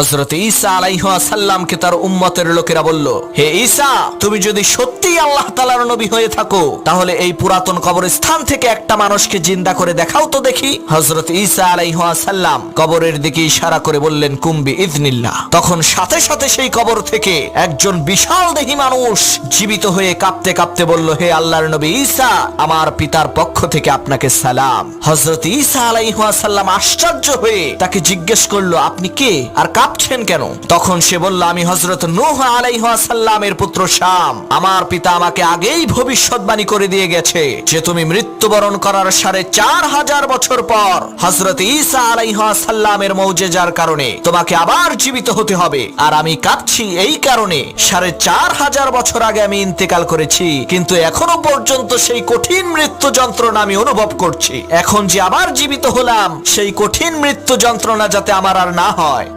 হযরত ঈসা আলাইহিস সালামকে তার উম্মতের লোকেরা বলল, হে ঈসা, তুমি যদি সত্যিই আল্লাহ তাআলার নবী হয়ে থাকো তাহলে এই পুরাতন কবরস্থান থেকে একটা মানুষকে জিন্দা করে দেখাও তো দেখি। হযরত ঈসা আলাইহিস সালাম কবরের দিকে ইশারা করে বললেন, কুম বিইذনিল্লাহ। তখন সাথে সাথে সেই কবর থেকে একজন বিশাল দেহী মানুষ জীবিত হয়ে কাঁপতে কাঁপতে বলল, হে আল্লাহর নবী ঈসা, আমার পিতার পক্ষ থেকে আপনাকে সালাম। হযরত ঈসা আলাইহিস সালাম আশ্চর্য হয়ে তাকে জিজ্ঞেস করলো, আপনি কে আর কাঁপছেন কেন? তখন সে বলল, আমি হযরত নূহ আলাইহিস সালামের পুত্র শাম। আমার পিতা আমাকে আগেই ভবিষ্যৎবাণী করে দিয়ে গেছে যে তুমি মৃত্যুবরণ করার ৪৫০০ বছর পর হযরত ঈসা আলাইহিস সালামের মুজিজার কারণে তোমাকে আবার জীবিত হতে হবে। আর আমি কাঁপছি এই কারণে ৪৫০০ বছর আগে আমি ইন্তেকাল করেছি, কিন্তু এখনো পর্যন্ত সেই কঠিন মৃত্যু যন্ত্রণা আমি অনুভব করছি। এখন যে আবার জীবিত হলাম, সেই কঠিন মৃত্যু যন্ত্রণা যাতে আমার আর না হয়।